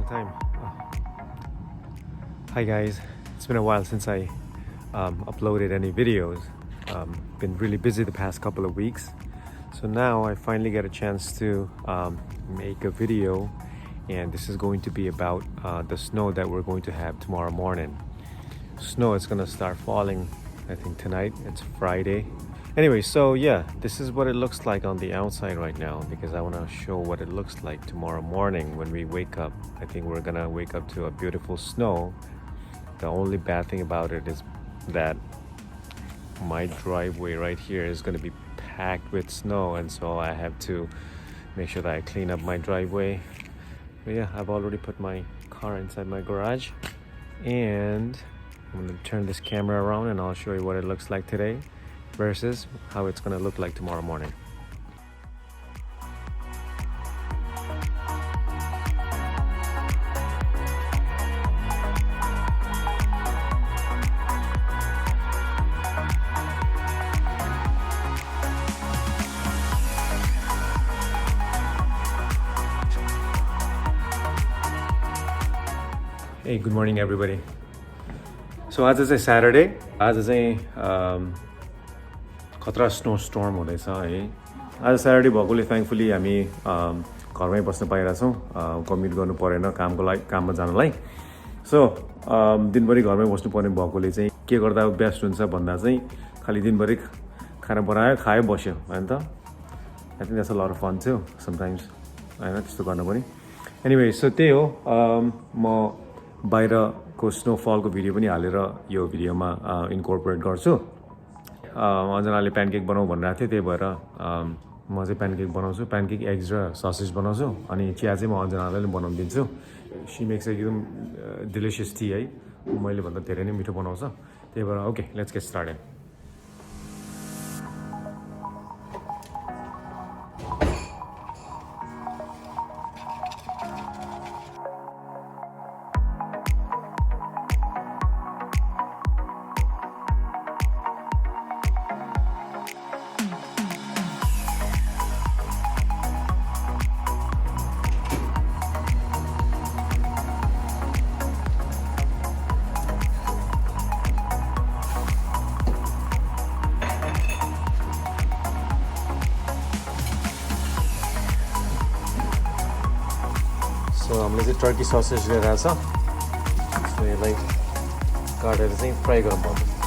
time. Hi guys, it's been a while since I uploaded any videos. Been really busy the past couple of weeks. So now I finally get a chance to make a video, and this is going to be about the snow that we're going to have tomorrow morning. Snow is gonna start falling, I think tonight. It's Friday. Anyway, so yeah, this is what it looks like on the outside right now, because I want to show what it looks like tomorrow morning when we wake up. I think we're gonna wake up to a beautiful snow. The only bad thing about it is that my driveway right here is gonna be packed with snow, and so I have to make sure that I clean up my driveway. But yeah, I've already put my car inside my garage, and I'm gonna turn this camera around and I'll show you what it looks like today versus how it's gonna look like tomorrow morning. Hey, good morning everybody. So आज चाहिँ Saturday. आज चाहिँ खतरा snowstorm हुँदैछ है. आज Saturday भएकोले thankfully हामी घरमै बस्न पाइरहेछौँ. कम्युट गर्नु परेन काममा जानलाई. So दिनभरि घरमै बस्नु पर्ने भएकोले चाहिँ के गर्दा बेस्ट हुन्छ भन्दा चाहिँ खाली दिनभरि खाना बनायो खायो बस्यो हैन त. I think that's a lot of fun too sometimes. हैन त्यस्तो गर्न पनि. Anyway, so त्यही हो. म बाहिरको स्नोफलको भिडियो पनि हालेर यो भिडियोमा इन्कर्पोरेट गर्छु. अञ्जनाले प्यानकेक बनाऊ भनिरहेको थियो, त्यही भएर म चाहिँ प्यानकेक बनाउँछु. प्यानकेक एग्स र ससेज बनाउँछु, अनि चिया चाहिँ म अञ्जनालाई नै बनाउनु दिन्छु. सी मेक्स एकदम डिलिसियस टी है. मैले भन्दा धेरै नै मिठो बनाउँछ. त्यही भएर okay, let's get started. So हामीले चाहिँ टर्की ससेज लिएर आएको छ. सो यसलाई काटेर चाहिँ फ्राई गर्नुपर्छ.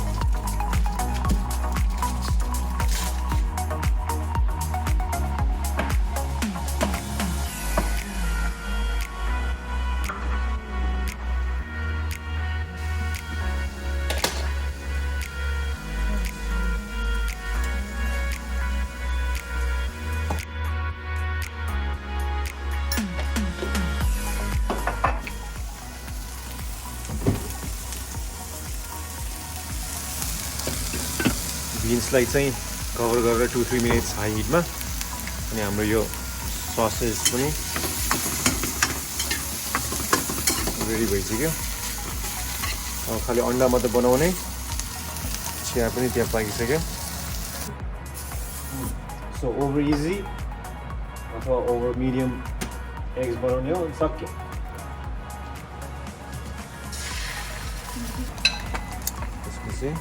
बिन्सलाई चाहिँ कभर गरेर 2-3 मिनट्स हाई हिटमा. अनि हाम्रो यो ससेज पनि रेडी भइसक्यो. अब खालि अन्डा मात्रै बनाउने. चिया पनि त्यहाँ पाकिसक्यो. सो ओभर इजी अथवा ओभर मिडियम एग्स बनाउने हो, सक्यो. त्यसपछि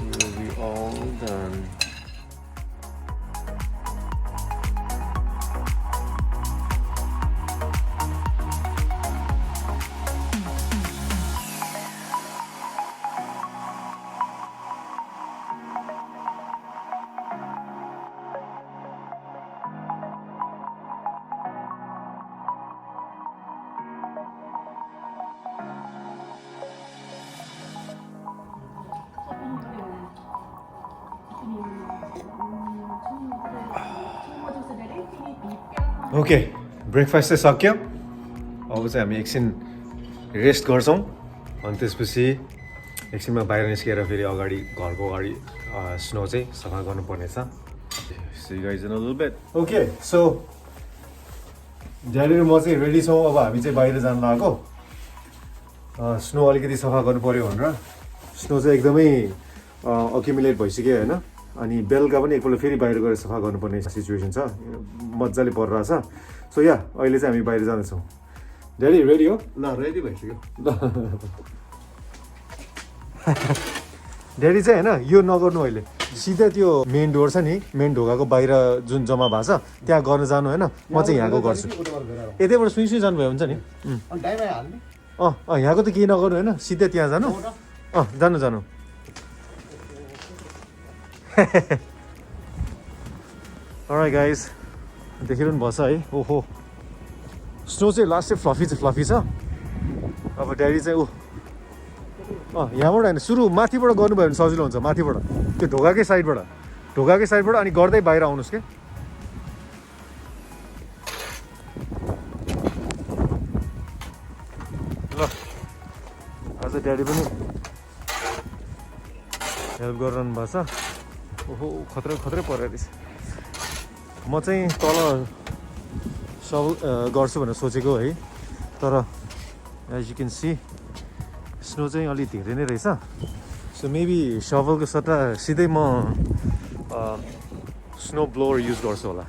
will be all done. Okay, breakfast चाहिँ सक्यो. अब चाहिँ हामी एकछिन रेस्ट गर्छौँ, अनि त्यसपछि एकछिनमा बाहिर निस्केर फेरि अगाडि घरको अगाडि स्नो चाहिँ सफा गर्नुपर्नेछ. See you guys in a little bit. Okay, so daddy र म चाहिँ रेडी छौँ. अब हामी चाहिँ बाहिर जान लागेको. स्नो अलिकति सफा गर्नु पर्यो भनेर. स्नो चाहिँ एकदमै अक्युमुलेट भइसक्यो होइन. अनि बेलुका पनि एकपल्ट फेरि बाहिर गएर सफा गर्नुपर्ने सिचुएसन छ मजाले परिरहेछ सो या अहिले चाहिँ हामी बाहिर जाँदैछौँ ड्याडी रेडी हो ल रेडी भइसक्यो ड्याडी चाहिँ होइन यो नगर्नु अहिले सिधै त्यो मेन डोर छ नि मेन ढोकाको बाहिर जुन जम्मा भएको छ त्यहाँ गर्न जानु होइन म चाहिँ यहाँको गर्छु यतैबाट सुई सुई जानुभयो हुन्छ नि यहाँको त केही नगर्नु होइन सिधै त्यहाँ जानु जानु जानु Alright guys, देखिरहनु भएको छ है ओहो स्नो चाहिँ लास्ट चाहिँ फ्लफी छ अब ड्याडी चाहिँ यहाँबाट होइन सुरु माथिबाट गर्नुभयो भने सजिलो हुन्छ माथिबाट त्यो ढोकाकै साइडबाट अनि गर्दै बाहिर आउनुहोस् के ल आज ड्याडी पनि हेल्प गरिरहनु भएको छ ओहो खत्रै परेर रहेछ म चाहिँ तल गर्छु भनेर सोचेको है तर as you can see snow चाहिँ अलि धेरै नै रहेछ सो मेबी सभलको सट्टा सिधै म स्नो ब्लोवर युज गर्छु होला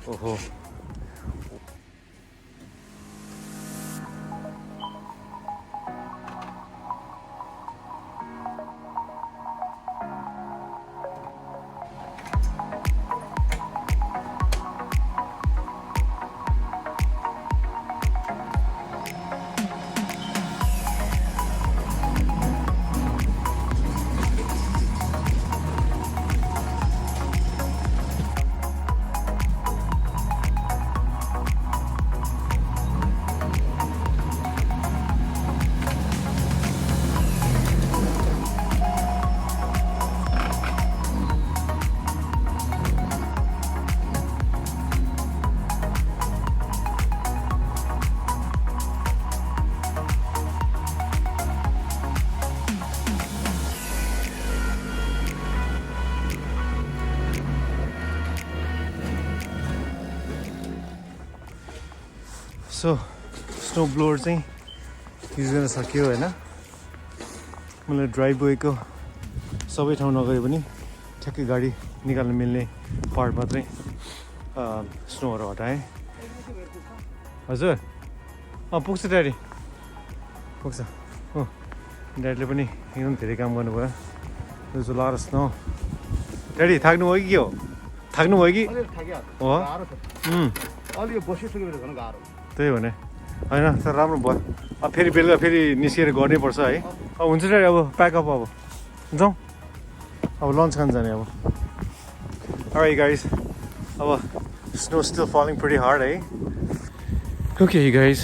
ओहो सो स्नो ब्लोवर चाहिँ युज गर्न सक्यो होइन मलाई ड्राइभवेको सबै ठाउँ नगए पनि ठ्याक्कै गाडी निकाल्न मिल्ने पार्ट मात्रै स्नोहरू हटाएँ हजुर पुग्छ ड्याडी पुग्छ हो ड्याडीले पनि एकदम धेरै काम गर्नुभयो There's a lot of snow. Daddy थाक्नुभयो कि के हो थाक्नुभयो कि हो अलि बसिसक्यो भने झन् गाह्रो त्यही भने होइन तर राम्रो भयो अब फेरि बेलुका फेरि निस्किएर गर्नै पर्छ है अब हुन्छ ड्याडी अब प्याकअप अब जाउँ अब लन्च खान जाने अब Alright guys अब snow still falling pretty hard eh Okay guys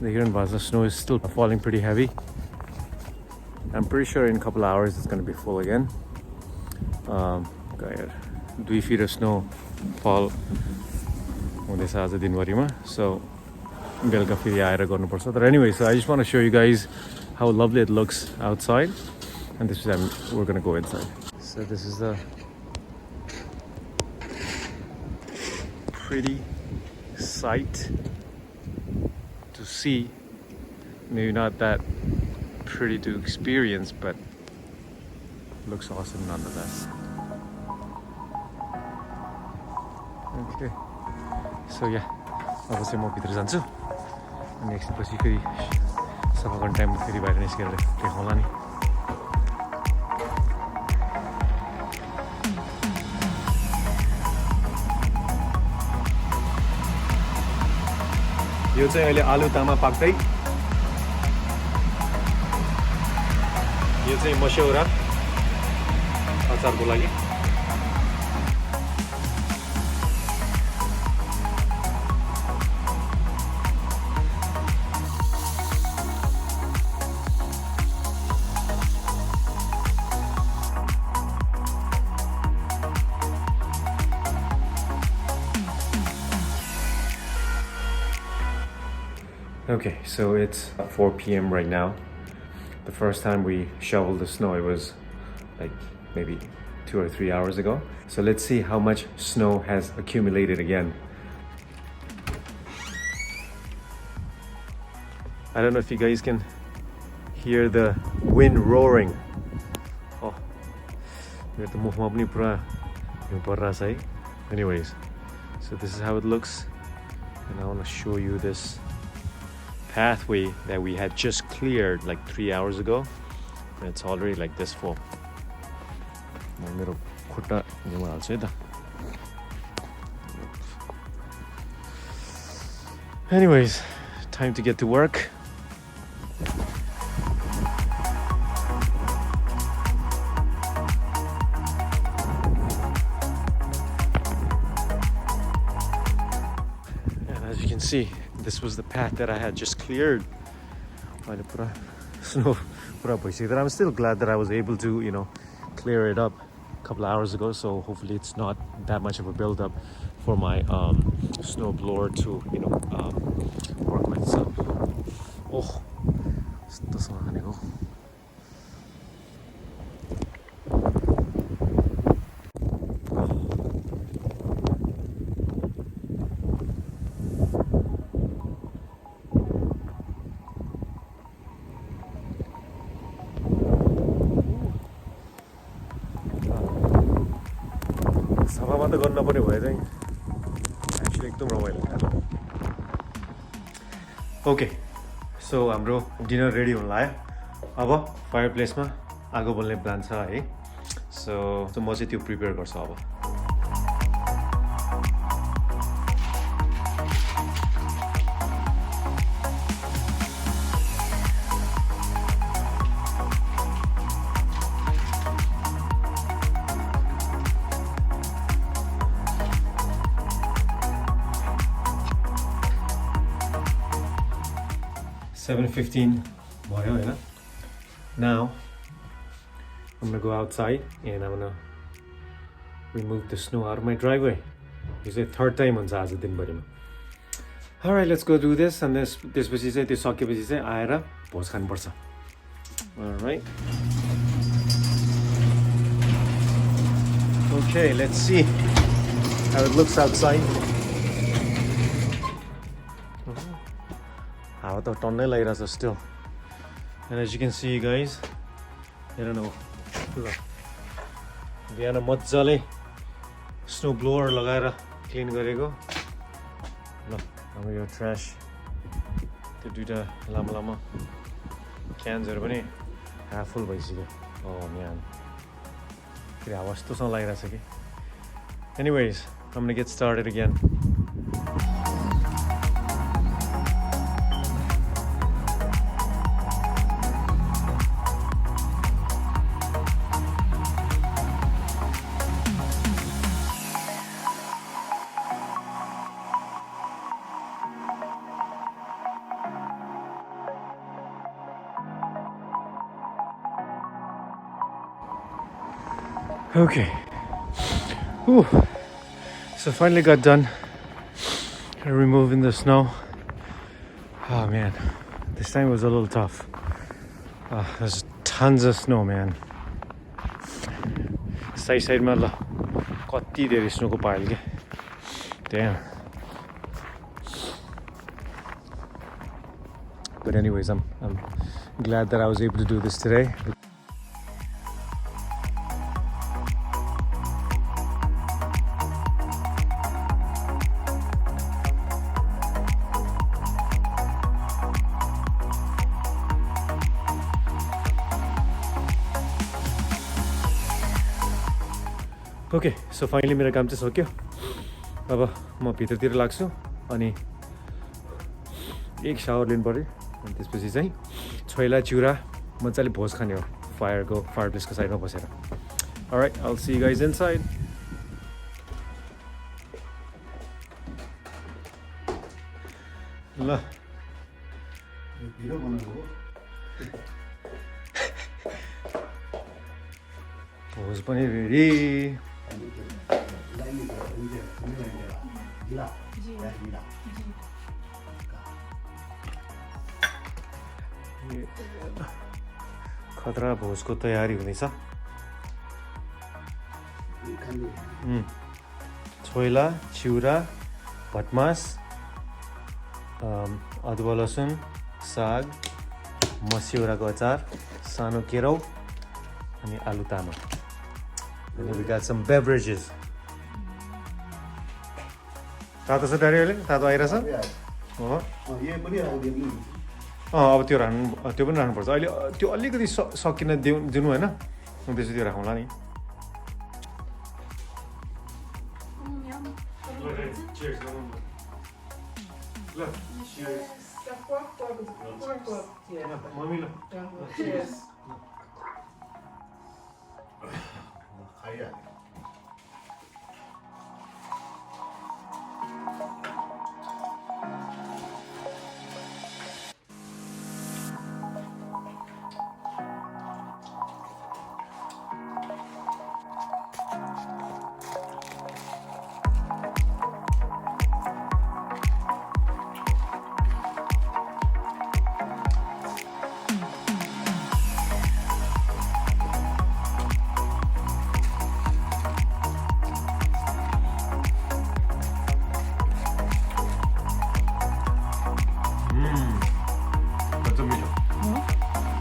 देखिरहनु भएको छ snow is still falling pretty heavy I'm pretty sure in a couple hours it's going to be full again 2 feet of snow fall हुँदैछ आज दिनभरिमा so बेलुका फेरि आएर गर्नुपर्छ तर anyway so I just want to show you guys how lovely it looks outside and this is we're going to go inside so this is the pretty sight to see maybe not that pretty to experience but looks awesome nonetheless okay so yeah अब चाहिँ म भित्र जान्छु अनि एकछिनपछि फेरि सफा गर्ने टाइममा फेरि बाहिर निस्केर देखाउँला नि यो चाहिँ अहिले आलु तामा पाक्दै यो चाहिँ मस्यौरा अचारको लागि Okay, so it's 4 p.m. right now. The first time we shoveled the snow, it was like maybe 2 or 3 hours ago. So let's see how much snow has accumulated again. I don't know if you guys can hear the wind roaring. Oh, मेरो त मुखमा पनि पुरा हिउँ परिरहेछ है. Anyways, so this is how it looks, and I want to show you this pathway that we had just cleared like 3 hours ago, and it's already like this full. मेरो खुट्टा हिउँमा हाल्छु है त. Anyways, time to get to work. And as you can see, this was the path that I had just cleared. Snow. But I'm still glad that I was able to, clear it up a couple of hours ago. So hopefully it's not that much of a build-up for my snow blower to, work with. So, oh, that's not gonna go. सफामा त गर्न पर्ने भयो चाहिँ actually एकदम रमाइलो थियो. Okay, so हाम्रो dinner ready हुन लाग्यो. अब फायर प्लेसमा आगो बल्ने प्लान छ है. सो म चाहिँ त्यो प्रिपेयर गर्छु अब. $7:15 भयो हैन. Now I'm gonna go outside and I'm gonna remove the snow out of my driveway. This is the third time on आज दिनभरिमा. Alright, let's go do this, and त्यसपछि चाहिँ त्यो सकेपछि चाहिँ आएर भोज खानुपर्छ. Alright. Okay, let's see how it looks outside. हावा त टन्नै लागिरहेछ still. And as you can see, guys, I don't know. बिहान मजाले स्नो ब्लोअर लगाएर क्लिन गरेको. ल, अब यो ट्र्यास त्यो दुईटा लामो लामो क्यान्सहरू पनि हाफ फुल भइसक्यो. Oh man, फेरि हावा यस्तोसँग लागिरहेछ कि. Anyways, I'm gonna get started again. Okay. Whew. So finally got done removing the snow. Oh man, this time was a little tough. There's tons of snow, man. Side ma la kati धेरै snow ko pile ke. Damn. But anyways, I'm glad that I was able to do this today. Okay, so finally मेरो काम चाहिँ सक्यो. अब म भित्रतिर लाग्छु अनि एक सावर लिनु पर्यो. अनि त्यसपछि चाहिँ छोइला चिउरा मजाले भोज खाने हो फायर प्लेसको साइडमा बसेर. All right, I'll see you guys inside. ल भोज पनि रेडी. खतरा भोजको तयारी हुँदैछ. छोइला, चिउरा, भटमास, अदुवा लसुन, साग, मस्यौराको अचार, सानो केराउ अनि आलु तामा. And then we got some beverages. तातो छ डाइरी अहिले तातो आइरहेछ हो यो पनि राखिदिनु नि अब त्यो पनि राख्नुपर्छ अहिले त्यो अलिकति सकिन दिनु होइन त्यसपछि त्यो राखौँला नि खाइहाल्यो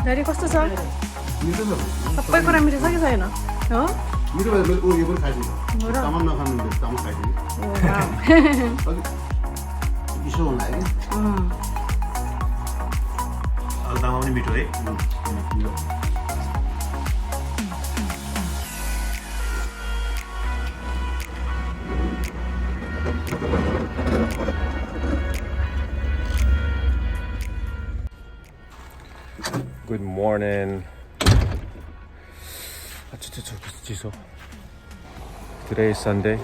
डाइरी कस्तो छ मिठो छ सबै कुरा मिठो छ कि छैन हो मिठो भएर मैले यो पनि खाइदिनु तामाङ नखानु तामाङ खाइदिनु अलिक चिसो हुन लाग्यो तामा पनि मिठो है Good morning. Today is Sunday,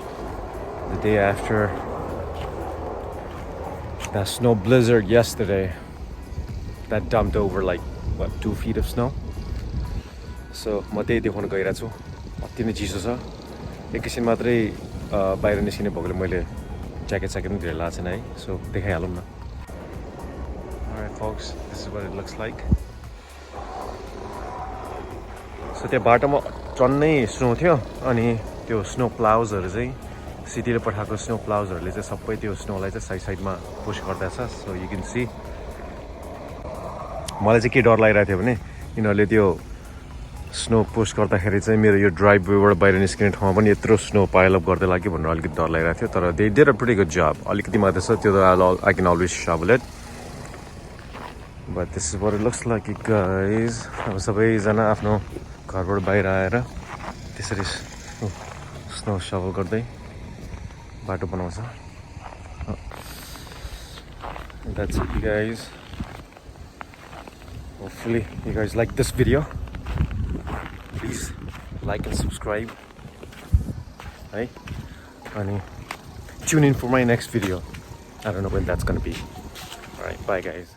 the day after that snow blizzard yesterday that dumped over like what 2 feet of snow. So म त्यही देखाउन गइरहेको छु अति नै चिसो छ एकैछिन मात्रै बाहिर निस्किने भएकोले मैले ज्याकेट पनि धेरै लाएको छैन है सो देखाइहालौँ न Alright folks, this is what it looks like. So त्यो बाटोमा टन्नै स्नो थियो अनि त्यो स्नो प्लाउजहरू चाहिँ सिटीले पठाएको स्नो प्लाउजहरूले चाहिँ सबै त्यो स्नोलाई चाहिँ साइडमा पुस गर्दैछ सो यु क्यान सी मलाई चाहिँ के डर लागिरहेको थियो भने यिनीहरूले त्यो स्नो पुस गर्दाखेरि चाहिँ मेरो यो ड्राइभवेबाट बाहिर निस्किने ठाउँमा पनि यत्रो स्नो पाइल अप गर्दै लाग्यो भनेर अलिकति डर लागिरहेको थियो तर they did a pretty good जब अलिकति मात्रै छ त्यो त I can always shovel it but this is what it looks like you guys अब सबैजना आफ्नो घरबाट बाहिर आएर त्यसरी स्नो सवल गर्दै बाटो बनाउँछ That's it you guys. Hopefully you guys like this video. Please like and subscribe. Hey, honey, tune in for my next video. I don't know when that's gonna be. All right, bye guys.